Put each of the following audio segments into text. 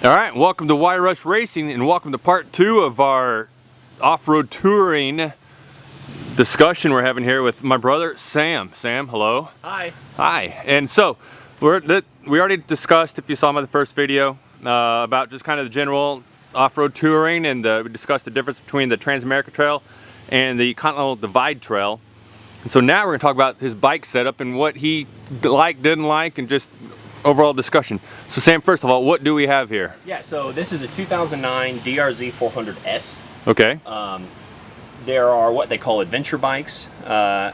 All right, welcome to Y Rush Racing and welcome to part 2 of our off-road touring discussion we're having here with my brother Sam. Sam, hello. Hi. Hi. And so we already discussed, if you saw my first video, about just kind of the general off-road touring, and we discussed the difference between the Trans-America Trail and the Continental Divide Trail. And so now we're going to talk about his bike setup and what he liked, didn't like, and just overall discussion. So Sam, first of all, what do we have here? Yeah, so this is a 2009 DRZ 400S. Okay. There are what they call adventure bikes, and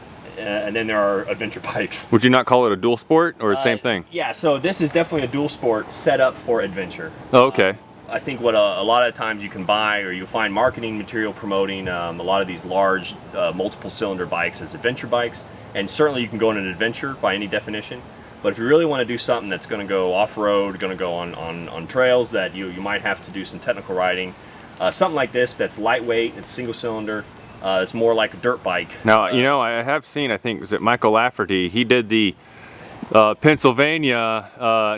then there are adventure bikes. Would you not call it a dual sport or the same thing? Yeah, so this is definitely a dual sport set up for adventure. Oh, okay. I think what a lot of times you can buy or you'll find marketing material promoting a lot of these large multiple cylinder bikes as adventure bikes, and certainly you can go on an adventure by any definition. But if you really want to do something that's going to go off-road, going to go on trails that you might have to do some technical riding, something like this that's lightweight, it's single cylinder, it's more like a dirt bike. Now, you know, I have seen, I think, was it Michael Lafferty, he did the Pennsylvania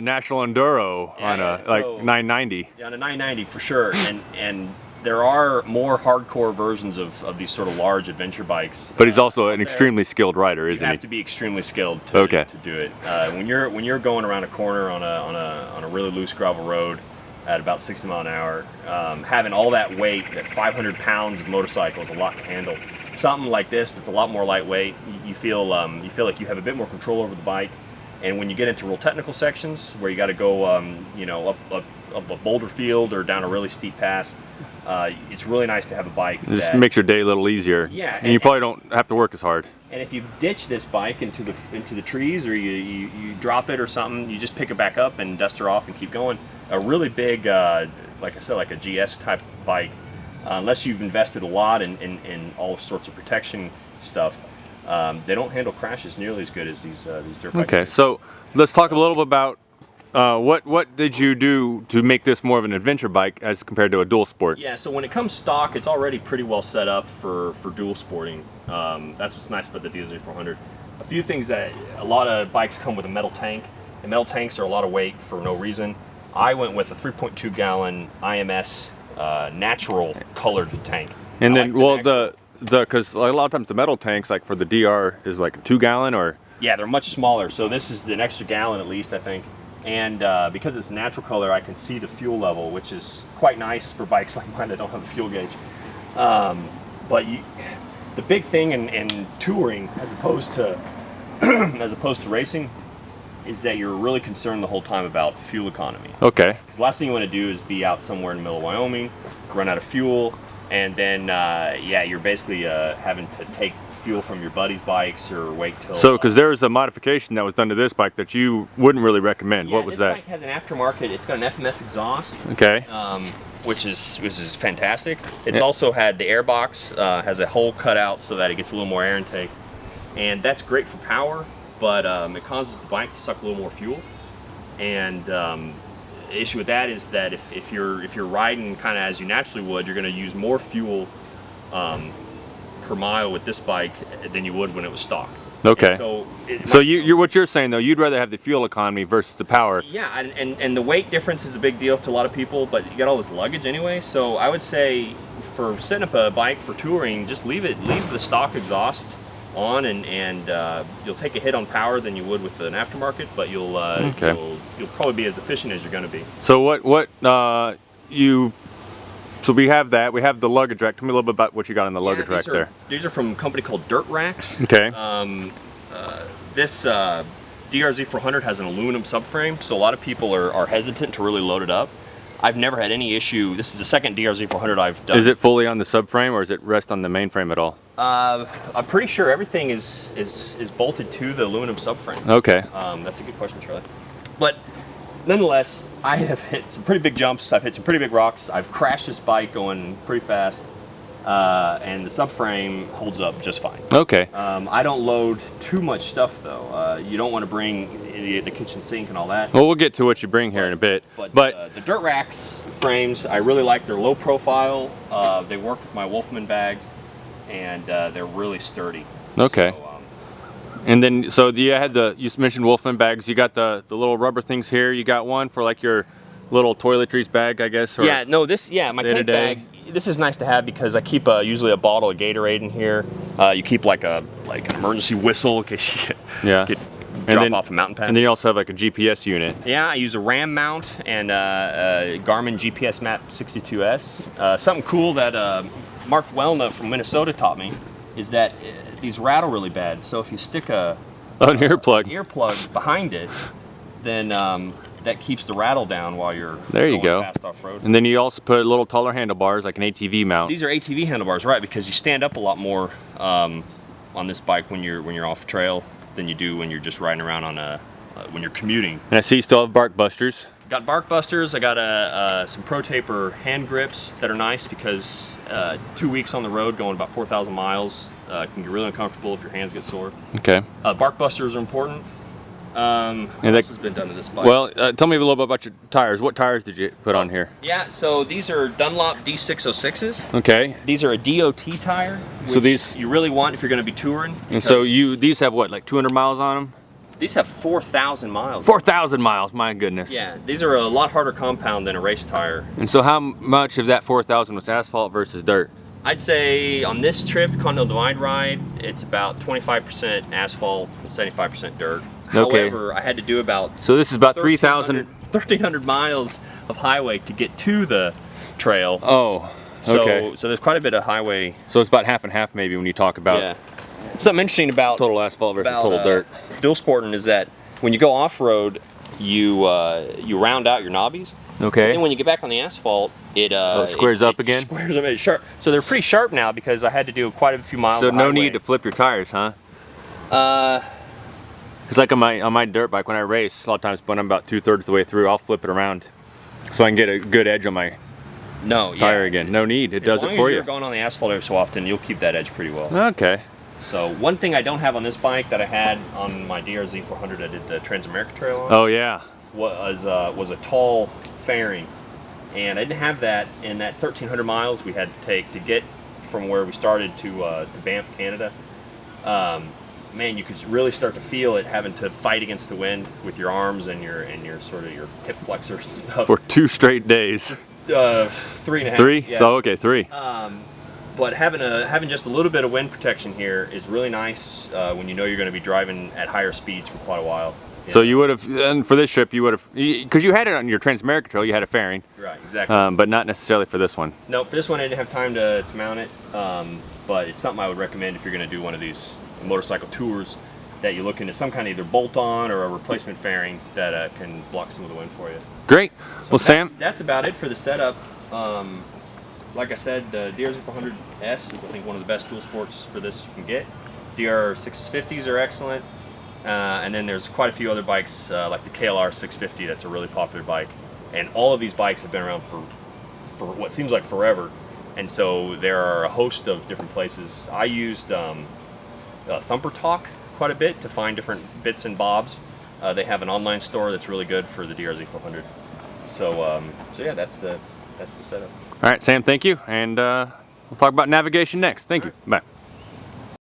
National Enduro on a 990. Yeah, on a 990 for sure, and there are more hardcore versions of these sort of large adventure bikes. But he's also an extremely skilled rider, isn't he? You have to be extremely skilled to do it. When you're going around a corner on a really loose gravel road at about 60 miles an hour, having all that weight, that 500 pounds of motorcycle is a lot to handle. Something like this, it's a lot more lightweight. You feel like you have a bit more control over the bike. And when you get into real technical sections where you got to go, you know, up a boulder field or down a really steep pass, it's really nice to have a bike. It just makes your day a little easier. Yeah, and you probably don't have to work as hard. And if you ditch this bike into the trees, or you drop it or something, you just pick it back up and dust her off and keep going. A really big, like I said, like a GS type bike, unless you've invested a lot in all sorts of protection stuff. They don't handle crashes nearly as good as these dirt bikes. Okay, so let's talk a little bit about what did you do to make this more of an adventure bike as compared to a dual sport? Yeah, so when it comes stock, it's already pretty well set up for dual sporting. That's what's nice about the DRZ 400. A few things that a lot of bikes come with a metal tank, and metal tanks are a lot of weight for no reason. I went with a 3.2 gallon IMS natural colored tank. And then, well, because a lot of times the metal tanks, like for the DR, is like a 2 gallon or? Yeah, they're much smaller. So this is an extra gallon at least, I think. And because it's natural color, I can see the fuel level, which is quite nice for bikes like mine that don't have a fuel gauge. But the big thing in touring, as opposed to racing, is that you're really concerned the whole time about fuel economy. Okay. Because the last thing you want to do is be out somewhere in the middle of Wyoming, run out of fuel, and then yeah, you're basically having to take fuel from your buddies' bikes or wait till. So, because there was a modification that was done to this bike that you wouldn't really recommend. Yeah, what was that? This bike has an aftermarket. It's got an FMF exhaust. Okay. Which is fantastic. It's also had the air box, has a hole cut out so that it gets a little more air intake, and that's great for power. But it causes the bike to suck a little more fuel, and the issue with that is that if you're riding kind of as you naturally would, you're going to use more fuel per mile with this bike than you would when it was stock. Okay. And so what you're saying though, you'd rather have the fuel economy versus the power. Yeah, and the weight difference is a big deal to a lot of people, but you got all this luggage anyway. So I would say for setting up a bike for touring, just leave the stock exhaust on, and you'll take a hit on power than you would with an aftermarket, but you'll probably be as efficient as you're going to be. So so we have that. We have the luggage rack. Tell me a little bit about what you got on the luggage rack there. These are from a company called Dirt Racks. Okay. This DRZ 400 has an aluminum subframe, so a lot of people are hesitant to really load it up. I've never had any issue. This is the second DRZ 400 I've done. Is it fully on the subframe, or does it rest on the mainframe at all? I'm pretty sure everything is bolted to the aluminum subframe. Okay. That's a good question, Charlie. But nonetheless, I have hit some pretty big jumps. I've hit some pretty big rocks. I've crashed this bike going pretty fast, and the subframe holds up just fine. Okay. I don't load too much stuff though. You don't want to bring the kitchen sink and all that. Well, we'll get to what you bring here in a bit. But the Dirt Racks frames, I really like. They're low profile. They work with my Wolfman bags, and they're really sturdy. Okay. So, and then, so you mentioned Wolfman bags. You got the little rubber things here. You got one for like your little toiletries bag, I guess? Or Yeah, no, my tank bag, this is nice to have because I keep usually a bottle of Gatorade in here. You keep like an emergency whistle in case you get drop off a mountain pass. And then you also have like a GPS unit. Yeah, I use a RAM mount and a Garmin GPS Map 62S. Something cool that Mark Welna from Minnesota taught me is that these rattle really bad. So if you stick an earplug behind it, then that keeps the rattle down while you're going fast off-road. And then you also put little taller handlebars like an ATV mount. These are ATV handlebars, right? Because you stand up a lot more on this bike when you're off trail than you do when you're just riding around on when you're commuting. And I see you still have bark busters. Got bark busters. I got some Pro Taper hand grips that are nice because 2 weeks on the road going about 4,000 miles can get really uncomfortable if your hands get sore. Okay. Bark busters are important. What else has been done to this bike? Well, tell me a little bit about your tires. What tires did you put on here? Yeah, so these are Dunlop D606s. Okay. These are a DOT tire, which so these you really want if you're going to be touring. And so these have what, like 200 miles on them? These have 4,000 miles. 4,000 miles, my goodness. Yeah, these are a lot harder compound than a race tire. And so how much of that 4,000 was asphalt versus dirt? I'd say on this trip, Continental Divide ride, it's about 25% asphalt and 75% dirt. Okay. However, I had to do about so this is about 1,300 miles of highway to get to the trail. Oh, okay. So there's quite a bit of highway. So it's about half and half maybe when you talk about Something interesting about total asphalt versus total dirt. Dual sporting is that when you go off-road, you round out your knobbies. Okay. And then when you get back on the asphalt, it squares up again. Squares up. It's sharp. So they're pretty sharp now because I had to do quite a few miles. So of no highway. need to flip your tires, huh? It's like on my dirt bike when I race. A lot of times when I'm about 2/3 the way through, I'll flip it around so I can get a good edge on my tire again. No need. It does it for you. As long as you're going on the asphalt every so often, you'll keep that edge pretty well. Okay. So one thing I don't have on this bike that I had on my DRZ 400, I did the Transamerica Trail on. Oh yeah. Was a tall fairing, and I didn't have that in that 1,300 miles we had to take to get from where we started to Banff, Canada. Man, you could really start to feel it having to fight against the wind with your arms and your sort of your hip flexors and stuff. For 2 straight days. 3.5. 3? Yeah. Oh, okay, 3. But having just a little bit of wind protection here is really nice when you know you're going to be driving at higher speeds for quite a while. So you would have, and for this trip, you would have, because you had it on your Transamerica Trail, you had a fairing. Right, exactly. But not necessarily for this one. No, for this one I didn't have time to mount it, but it's something I would recommend if you're going to do one of these motorcycle tours, that you look into some kind of either bolt-on or a replacement fairing that can block some of the wind for you. Great. So well, Sam, that's about it for the setup. Like I said, the DRZ 400S is I think one of the best dual sports for this you can get. DR 650s are excellent, and then there's quite a few other bikes like the KLR 650 that's a really popular bike, and all of these bikes have been around for what seems like forever, and so there are a host of different places. I used Thumper Talk quite a bit to find different bits and bobs. They have an online store that's really good for the DRZ 400. So yeah, that's the setup. All right, Sam, thank you, and we'll talk about navigation next. Thank you. Bye.